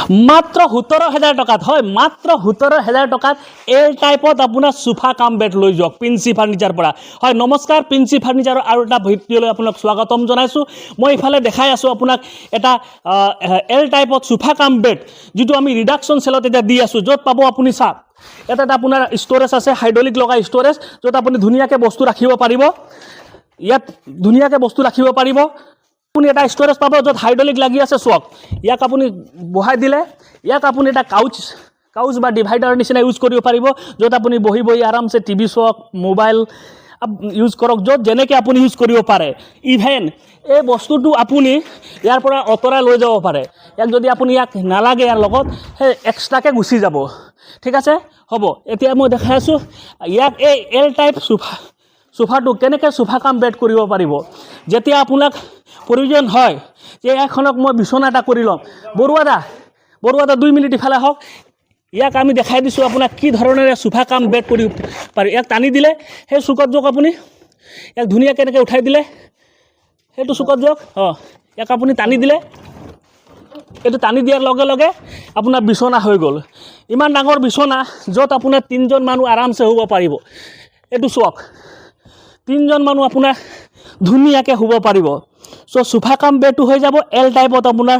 মাত্ৰ 17,000 টকাত হয়, মাত্ৰ 17,000 টকাত এল টাইপত আপোনাৰ সোফা কাম বেড লৈ যাওক প্ৰিন্সি ফাৰ্নিচাৰ পৰা। হয়, নমস্কাৰ, প্ৰিন্সি ফাৰ্নিচাৰৰ আৰু এটা ভিডিঅ'লৈ আপোনাক স্বাগতম জনাইছোঁ। মই ইফালে দেখাই আছোঁ আপোনাক এটা এল টাইপত সোফা কাম বেড, যিটো আমি ৰিডাকশ্যন চেলত এতিয়া দি আছোঁ, য'ত পাব আপুনি চাওক এটা আপোনাৰ ষ্ট'ৰেজ আছে, হাইড্ৰলিক লগা ষ্ট'ৰেজ, য'ত আপুনি ধুনীয়াকৈ বস্তু ৰাখিব পাৰিব। ইয়াত ধুনীয়াকৈ বস্তু ৰাখিব পাৰিব। আপুনি এটা ষ্ট'ৰেজ পাব য'ত হাইড্ৰলিক লাগি আছে, চাওক ইয়াক আপুনি বহাই দিলে ইয়াক আপুনি এটা কাউচ বা ডিভাইডাৰৰ নিচিনা ইউজ কৰিব পাৰিব, য'ত আপুনি বহি বহি আৰামছে টিভি চাওক, মোবাইল ইউজ কৰক, য'ত যেনেকৈ আপুনি ইউজ কৰিব পাৰে। ইভেন এই বস্তুটো আপুনি ইয়াৰ পৰা আঁতৰাই লৈ যাব পাৰে। ইয়াক যদি আপুনি ইয়াক নালাগে, ইয়াৰ লগত সেই এক্সট্ৰাকৈ গুচি যাব। ঠিক আছে, হ'ব। এতিয়া মই দেখাই আছোঁ ইয়াক এই এল টাইপ সোফাটো কেনেকৈ সোফা কাম বেড কৰিব পাৰিব। যেতিয়া আপোনাক প্ৰয়োজন হয় যে এখনক মই বিচনা এটা কৰি ল'ম, বৰুৱা দা 2 মিনিট ইফালে আহক। ইয়াক আমি দেখাই দিছোঁ আপোনাক কি ধৰণেৰে সোফা কাম বেড কৰিব পাৰি। ইয়াক টানি দিলে সেই চুকত যাওক, আপুনি ইয়াক ধুনীয়াকৈ এনেকৈ উঠাই দিলে সেইটো চুকত যাওক। ইয়াক আপুনি টানি দিলে, এইটো টানি দিয়াৰ লগে লগে আপোনাৰ বিচনা হৈ গ'ল। ইমান ডাঙৰ বিচনা য'ত আপোনাৰ 3জন মানুহ আৰামছে শুব পাৰিব। এইটো চাওক, 3জন মানুহ আপোনাৰ ধুনীয়াকৈ শুব পাৰিব। চ' সোফা কাম বেডটো হৈ যাব এল টাইপত, আপোনাৰ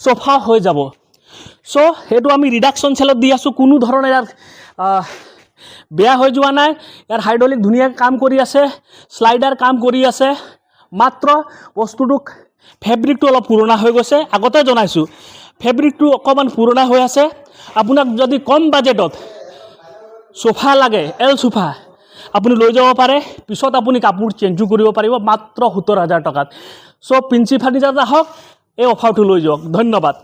চফা হৈ যাব। চ' সেইটো আমি ৰিডাকশ্যন চেলত দি আছোঁ, কোনো ধৰণে ইয়াৰ বেয়া হৈ যোৱা নাই। ইয়াৰ হাইড্ৰলিক ধুনীয়াকৈ কাম কৰি আছে, শ্লাইডাৰ কাম কৰি আছে। মাত্ৰ বস্তুটোক ফেব্ৰিকটো অলপ পুৰণা হৈ গৈছে, আগতে জনাইছোঁ ফেব্ৰিকটো অকণমান পুৰণা হৈ আছে। আপোনাক যদি কম বাজেটত চোফা লাগে, এল চোফা আপুনি লৈ যাব পাৰে। পিছত আপুনি কাপোৰ চেঞ্জো কৰিব পাৰিব মাত্ৰ 17,000 টকাত। চ' প্ৰিন্সি ফাৰ্নিচাৰ আহক, এই অফাৰটো লৈ যাওক। ধন্যবাদ।